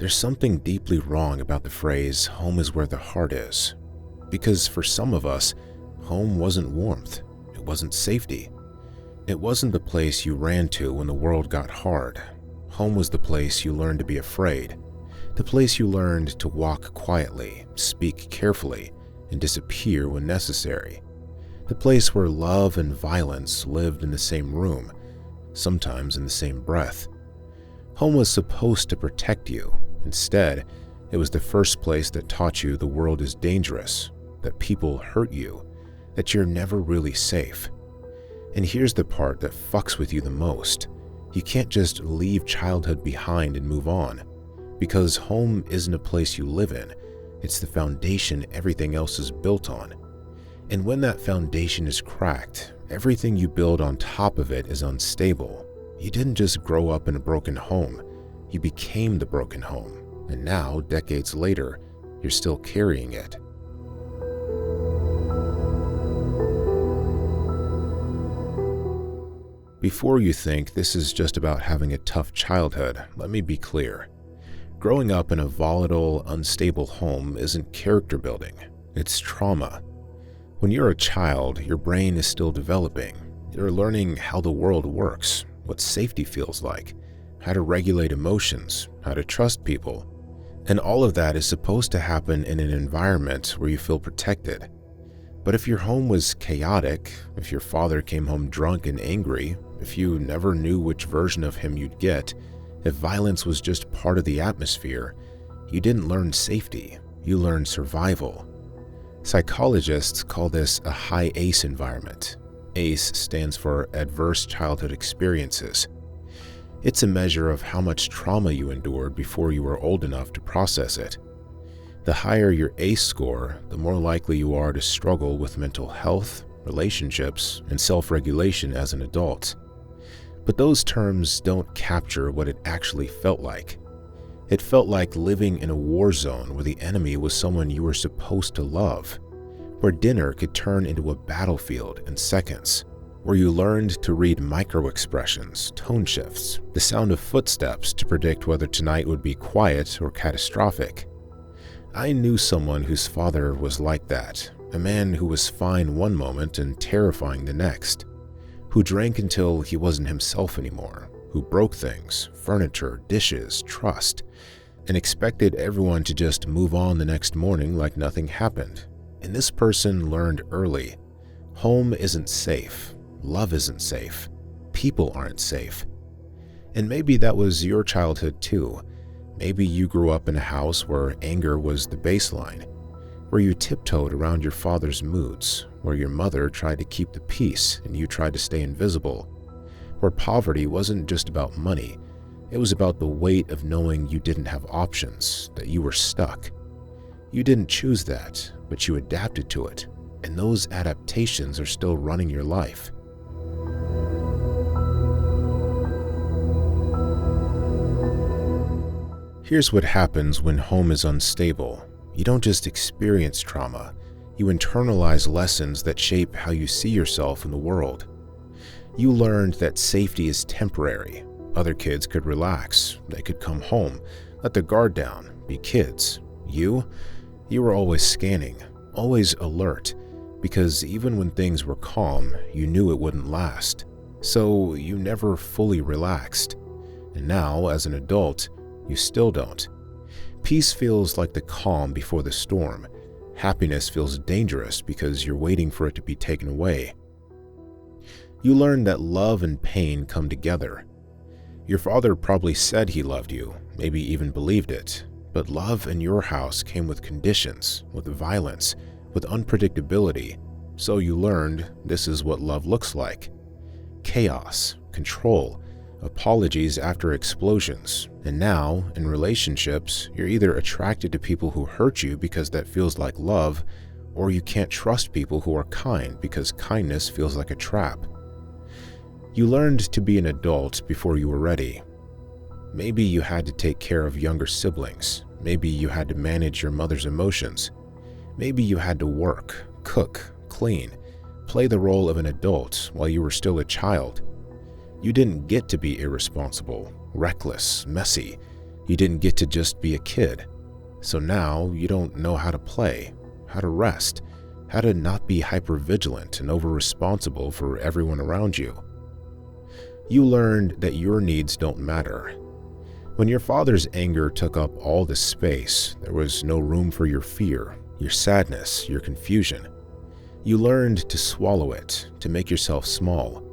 there's something deeply wrong about the phrase, home is where the heart is. Because for some of us, home wasn't warmth, it wasn't safety. It wasn't the place you ran to when the world got hard. Home was the place you learned to be afraid, the place you learned to walk quietly, speak carefully, and disappear when necessary. The place where love and violence lived in the same room, sometimes in the same breath. Home was supposed to protect you. Instead, it was the first place that taught you the world is dangerous, that people hurt you, that you're never really safe. And here's the part that fucks with you the most. You can't just leave childhood behind and move on, because home isn't a place you live in, it's the foundation everything else is built on. And when that foundation is cracked, everything you build on top of it is unstable. You didn't just grow up in a broken home, you became the broken home, and now, decades later, you're still carrying it. Before you think this is just about having a tough childhood, let me be clear. Growing up in a volatile, unstable home isn't character building, it's trauma. When you're a child, your brain is still developing. You're learning how the world works, what safety feels like, how to regulate emotions, how to trust people. And all of that is supposed to happen in an environment where you feel protected. But if your home was chaotic, if your father came home drunk and angry, if you never knew which version of him you'd get, if violence was just part of the atmosphere, you didn't learn safety, you learned survival. Psychologists call this a high ACE environment. ACE stands for Adverse Childhood Experiences. It's a measure of how much trauma you endured before you were old enough to process it. The higher your ACE score, the more likely you are to struggle with mental health, relationships, and self-regulation as an adult. But those terms don't capture what it actually felt like. It felt like living in a war zone where the enemy was someone you were supposed to love, where dinner could turn into a battlefield in seconds, where you learned to read micro-expressions, tone shifts, the sound of footsteps to predict whether tonight would be quiet or catastrophic. I knew someone whose father was like that, a man who was fine one moment and terrifying the next, who drank until he wasn't himself anymore, who broke things, furniture, dishes, trust, and expected everyone to just move on the next morning like nothing happened. And this person learned early, home isn't safe, love isn't safe, people aren't safe. And maybe that was your childhood too. Maybe you grew up in a house where anger was the baseline, where you tiptoed around your father's moods, where your mother tried to keep the peace and you tried to stay invisible, where poverty wasn't just about money, it was about the weight of knowing you didn't have options, that you were stuck. You didn't choose that, but you adapted to it, and those adaptations are still running your life. Here's what happens when home is unstable. You don't just experience trauma, you internalize lessons that shape how you see yourself in the world. You learned that safety is temporary. Other kids could relax, they could come home, let their guard down, be kids. You were always scanning, always alert, because even when things were calm, you knew it wouldn't last. So you never fully relaxed. And now, as an adult, you still don't. Peace feels like the calm before the storm. Happiness feels dangerous because you're waiting for it to be taken away. You learn that love and pain come together. Your father probably said he loved you, maybe even believed it, but love in your house came with conditions, with violence, with unpredictability. So you learned this is what love looks like. Chaos, control, apologies after explosions, and now, in relationships, you're either attracted to people who hurt you because that feels like love, or you can't trust people who are kind because kindness feels like a trap. You learned to be an adult before you were ready. Maybe you had to take care of younger siblings, maybe you had to manage your mother's emotions, maybe you had to work, cook, clean, play the role of an adult while you were still a child. You didn't get to be irresponsible, reckless, messy. You didn't get to just be a kid. So now you don't know how to play, how to rest, how to not be hypervigilant and over-responsible for everyone around you. You learned that your needs don't matter. When your father's anger took up all the space, there was no room for your fear, your sadness, your confusion. You learned to swallow it, to make yourself small,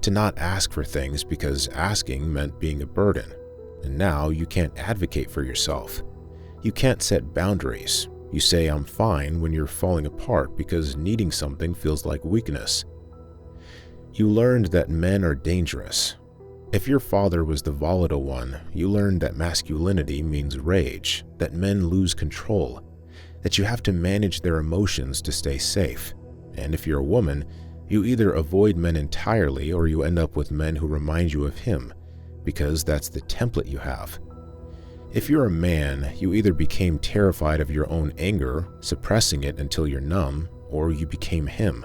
to not ask for things because asking meant being a burden. And now you can't advocate for yourself. You can't set boundaries. You say I'm fine when you're falling apart because needing something feels like weakness. You learned that men are dangerous. If your father was the volatile one, you learned that masculinity means rage, that men lose control, that you have to manage their emotions to stay safe. And if you're a woman, you either avoid men entirely or you end up with men who remind you of him, because that's the template you have. If you're a man, you either became terrified of your own anger, suppressing it until you're numb, or you became him,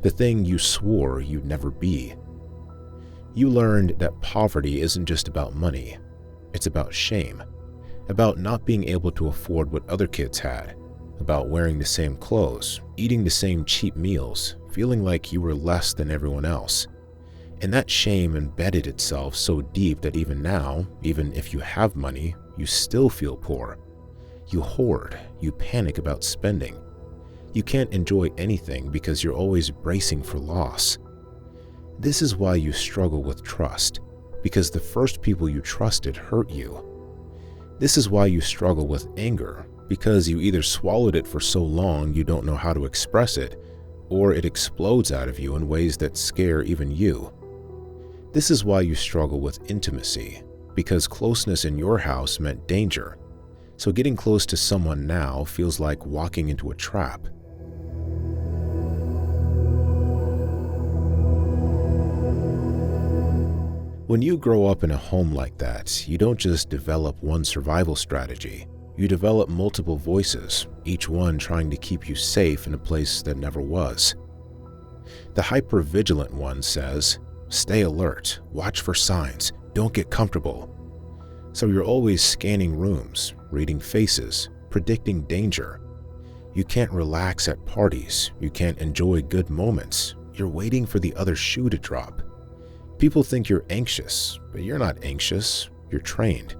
the thing you swore you'd never be. You learned that poverty isn't just about money. It's about shame, about not being able to afford what other kids had, about wearing the same clothes, eating the same cheap meals, feeling like you were less than everyone else. And that shame embedded itself so deep that even now, even if you have money, you still feel poor. You hoard, you panic about spending. You can't enjoy anything because you're always bracing for loss. This is why you struggle with trust, because the first people you trusted hurt you. This is why you struggle with anger, because you either swallowed it for so long you don't know how to express it, or it explodes out of you in ways that scare even you. This is why you struggle with intimacy, because closeness in your house meant danger, so getting close to someone now feels like walking into a trap. When you grow up in a home like that, you don't just develop one survival strategy. You develop multiple voices, each one trying to keep you safe in a place that never was. The hypervigilant one says, stay alert, watch for signs, don't get comfortable. So you're always scanning rooms, reading faces, predicting danger. You can't relax at parties, you can't enjoy good moments, you're waiting for the other shoe to drop. People think you're anxious, but you're not anxious, you're trained.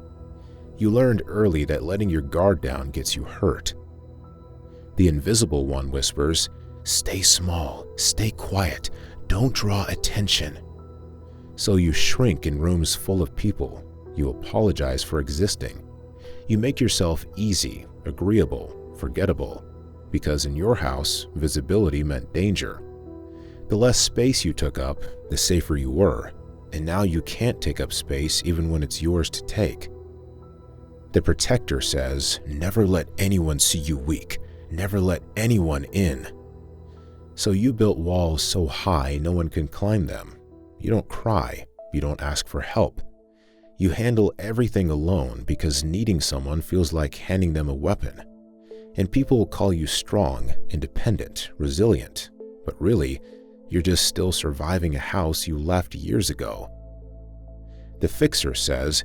You learned early that letting your guard down gets you hurt. The invisible one whispers, stay small, stay quiet, don't draw attention. So you shrink in rooms full of people. You apologize for existing. You make yourself easy, agreeable, forgettable, because in your house, visibility meant danger. The less space you took up, the safer you were, and now you can't take up space even when it's yours to take. The protector says, never let anyone see you weak, never let anyone in. So you built walls so high no one can climb them. You don't cry, you don't ask for help. You handle everything alone because needing someone feels like handing them a weapon. And people call you strong, independent, resilient, but really, you're just still surviving a house you left years ago. The fixer says,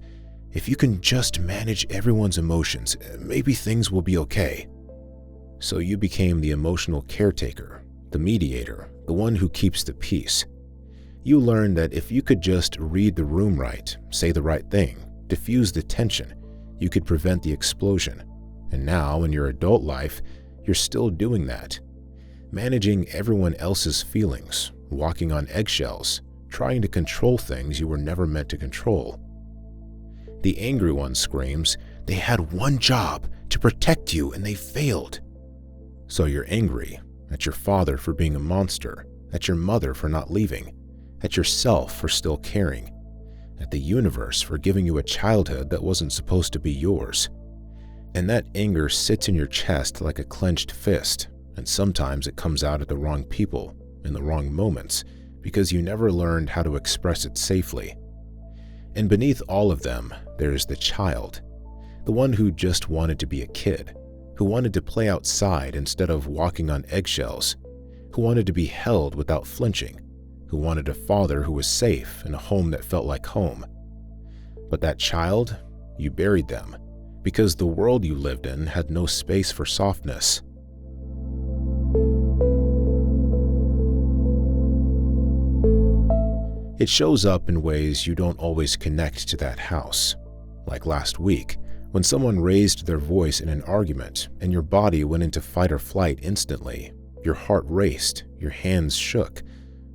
if you can just manage everyone's emotions, maybe things will be okay. So you became the emotional caretaker, the mediator, the one who keeps the peace. You learned that if you could just read the room right, say the right thing, diffuse the tension, you could prevent the explosion. And now, in your adult life, you're still doing that. Managing everyone else's feelings, walking on eggshells, trying to control things you were never meant to control. The angry one screams, they had one job, to protect you, and they failed. So you're angry at your father for being a monster, at your mother for not leaving, at yourself for still caring, at the universe for giving you a childhood that wasn't supposed to be yours. And that anger sits in your chest like a clenched fist, and sometimes it comes out at the wrong people, in the wrong moments, because you never learned how to express it safely. And beneath all of them, there's the child, the one who just wanted to be a kid, who wanted to play outside instead of walking on eggshells, who wanted to be held without flinching, who wanted a father who was safe and a home that felt like home. But that child, You buried them, because the world you lived in had no space for softness. It shows up in ways you don't always connect to that house. Like last week, when someone raised their voice in an argument and your body went into fight or flight instantly. Your heart raced, your hands shook,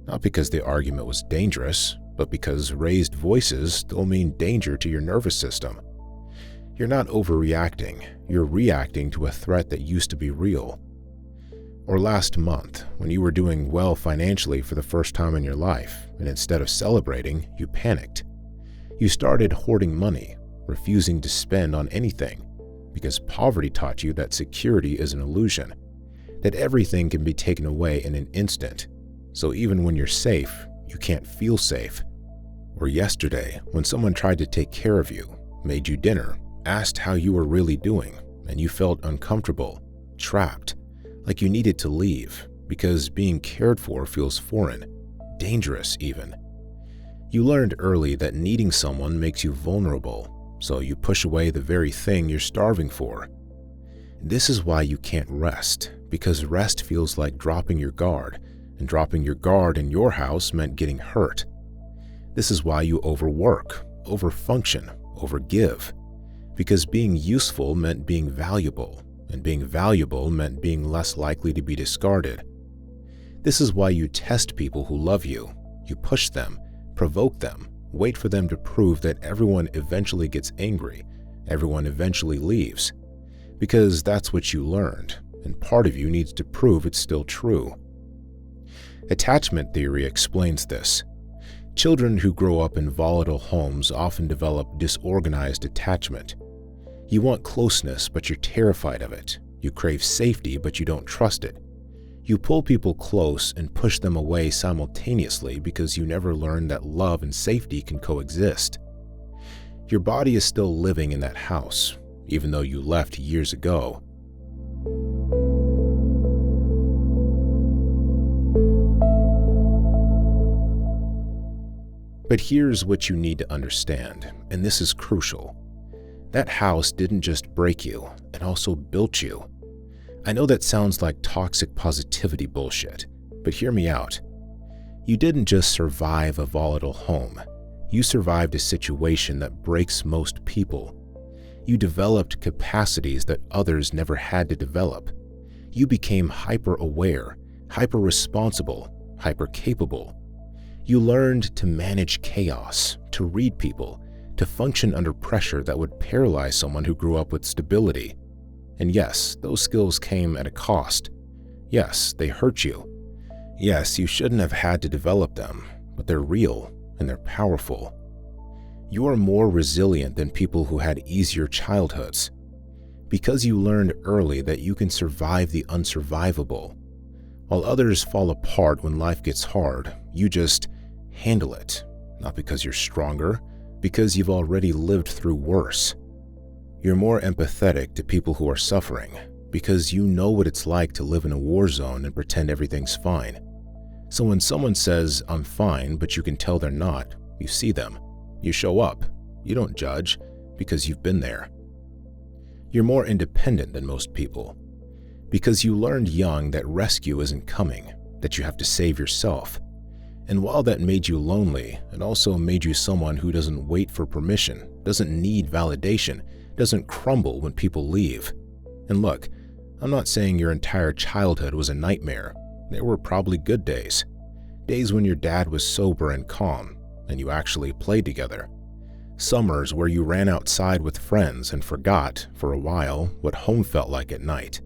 not because the argument was dangerous, but because raised voices still mean danger to your nervous system. You're not overreacting, you're reacting to a threat that used to be real. Or last month, when you were doing well financially for the first time in your life, and instead of celebrating, you panicked. You started hoarding money, refusing to spend on anything, because poverty taught you that security is an illusion, that everything can be taken away in an instant, so even when you're safe, you can't feel safe. Or yesterday, when someone tried to take care of you, made you dinner, asked how you were really doing, and you felt uncomfortable, trapped, like you needed to leave, because being cared for feels foreign, dangerous even. You learned early that needing someone makes you vulnerable, so you push away the very thing you're starving for. This is why you can't rest, because rest feels like dropping your guard, and dropping your guard in your house meant getting hurt. This is why you overwork, overfunction, overgive, because being useful meant being valuable, and being valuable meant being less likely to be discarded. This is why you test people who love you. You push them, provoke them, wait for them to prove that everyone eventually gets angry, everyone eventually leaves. Because that's what you learned, and part of you needs to prove it's still true. Attachment theory explains this. Children who grow up in volatile homes often develop disorganized attachment. You want closeness, but you're terrified of it. You crave safety, but you don't trust it. You pull people close and push them away simultaneously because you never learned that love and safety can coexist. Your body is still living in that house, even though you left years ago. But here's what you need to understand, and this is crucial. That house didn't just break you, it also built you. I know that sounds like toxic positivity bullshit, but hear me out. You didn't just survive a volatile home. You survived a situation that breaks most people. You developed capacities that others never had to develop. You became hyper-aware, hyper-responsible, hyper-capable. You learned to manage chaos, to read people, to function under pressure that would paralyze someone who grew up with stability. And yes, those skills came at a cost. Yes, they hurt you. Yes, you shouldn't have had to develop them, but they're real and they're powerful. You are more resilient than people who had easier childhoods, because you learned early that you can survive the unsurvivable. While others fall apart when life gets hard, you just handle it, not because you're stronger, because you've already lived through worse. You're more empathetic to people who are suffering, because you know what it's like to live in a war zone and pretend everything's fine. So when someone says, "I'm fine," but you can tell they're not, you see them. You show up. You don't judge, because you've been there. You're more independent than most people, because you learned young that rescue isn't coming, that you have to save yourself. And while that made you lonely, it also made you someone who doesn't wait for permission, doesn't need validation, doesn't crumble when people leave. And look, I'm not saying your entire childhood was a nightmare. There were probably good days. Days when your dad was sober and calm, and you actually played together. Summers where you ran outside with friends and forgot, for a while, what home felt like at night.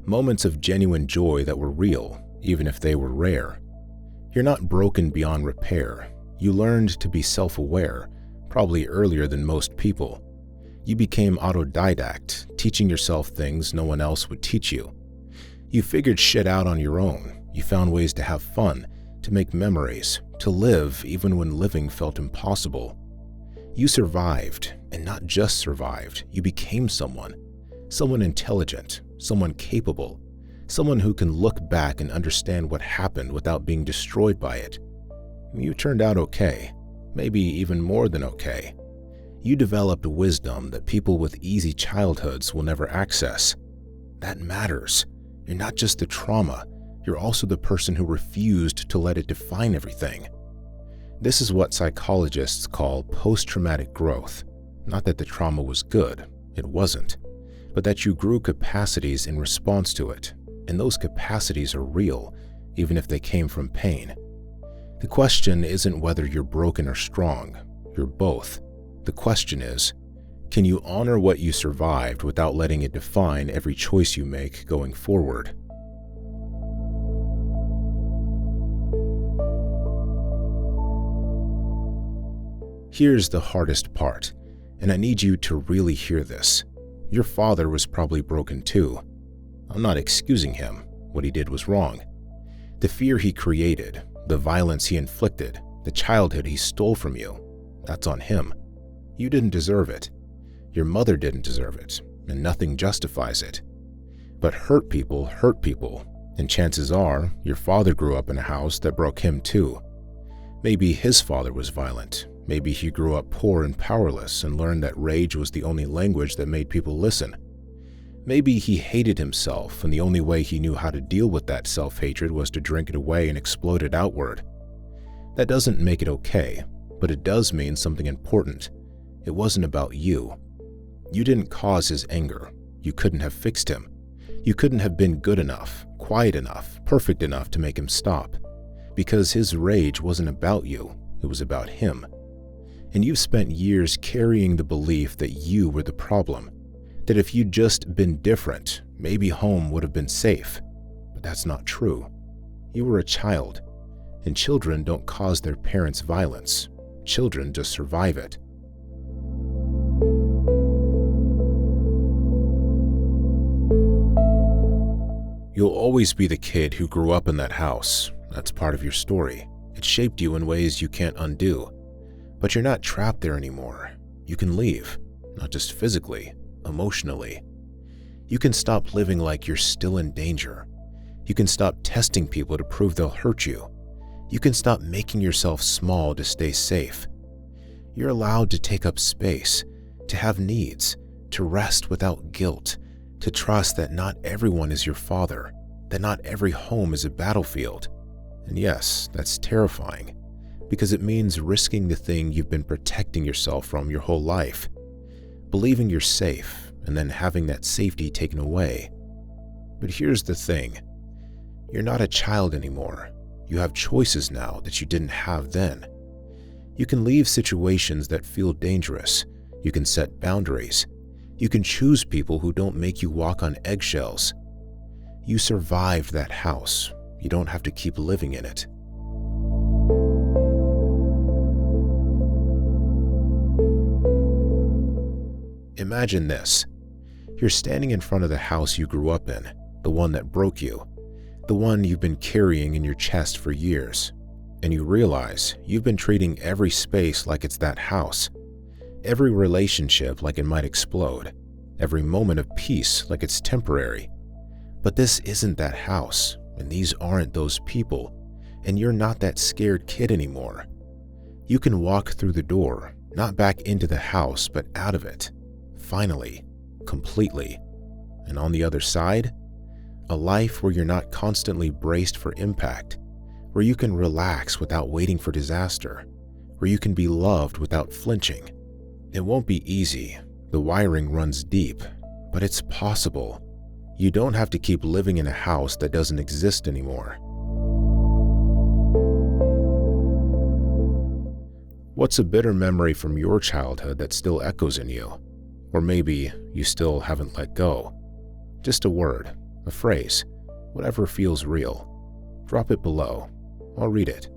Moments of genuine joy that were real, even if they were rare. You're not broken beyond repair. You learned to be self-aware, probably earlier than most people. You became autodidact, teaching yourself things no one else would teach you. You figured shit out on your own. You found ways to have fun, to make memories, to live even when living felt impossible. You survived, and not just survived, you became someone intelligent, someone capable, someone who can look back and understand what happened without being destroyed by it. You turned out okay, maybe even more than okay. You developed wisdom that people with easy childhoods will never access. That matters. You're not just the trauma, you're also the person who refused to let it define everything. This is what psychologists call post-traumatic growth. Not that the trauma was good, it wasn't, but that you grew capacities in response to it, and those capacities are real, even if they came from pain. The question isn't whether you're broken or strong, you're both. The question is, can you honor what you survived without letting it define every choice you make going forward? Here's the hardest part, and I need you to really hear this. Your father was probably broken too. I'm not excusing him. What he did was wrong. The fear he created, the violence he inflicted, the childhood he stole from you, that's on him. You didn't deserve it. Your mother didn't deserve it, and nothing justifies it. But hurt people, and chances are your father grew up in a house that broke him too. Maybe his father was violent. Maybe he grew up poor and powerless and learned that rage was the only language that made people listen. Maybe he hated himself, and the only way he knew how to deal with that self-hatred was to drink it away and explode it outward. That doesn't make it okay, but it does mean something important. It wasn't about you. You didn't cause his anger. You couldn't have fixed him. You couldn't have been good enough, quiet enough, perfect enough to make him stop. Because his rage wasn't about you, it was about him. And you've spent years carrying the belief that you were the problem, that if you'd just been different, maybe home would have been safe. But that's not true. You were a child, and children don't cause their parents violence. Children just survive it. You'll always be the kid who grew up in that house. That's part of your story. It shaped you in ways you can't undo. But you're not trapped there anymore. You can leave, not just physically, emotionally. You can stop living like you're still in danger. You can stop testing people to prove they'll hurt you. You can stop making yourself small to stay safe. You're allowed to take up space, to have needs, to rest without guilt, to trust that not everyone is your father, that not every home is a battlefield. And yes, that's terrifying, because it means risking the thing you've been protecting yourself from your whole life, believing you're safe and then having that safety taken away. But here's the thing. You're not a child anymore. You have choices now that you didn't have then. You can leave situations that feel dangerous. You can set boundaries. You can choose people who don't make you walk on eggshells. You survived that house. You don't have to keep living in it. Imagine this. You're standing in front of the house you grew up in, the one that broke you, the one you've been carrying in your chest for years, and you realize you've been treating every space like it's that house, every relationship like it might explode, every moment of peace like it's temporary. But this isn't that house, and these aren't those people, and you're not that scared kid anymore. You can walk through the door, not back into the house, but out of it. Finally, completely. And on the other side, a life where you're not constantly braced for impact, where you can relax without waiting for disaster, where you can be loved without flinching. It won't be easy. The wiring runs deep, but it's possible. You don't have to keep living in a house that doesn't exist anymore. What's a bitter memory from your childhood that still echoes in you? Or maybe you still haven't let go. Just a word, a phrase, whatever feels real. Drop it below. I'll read it.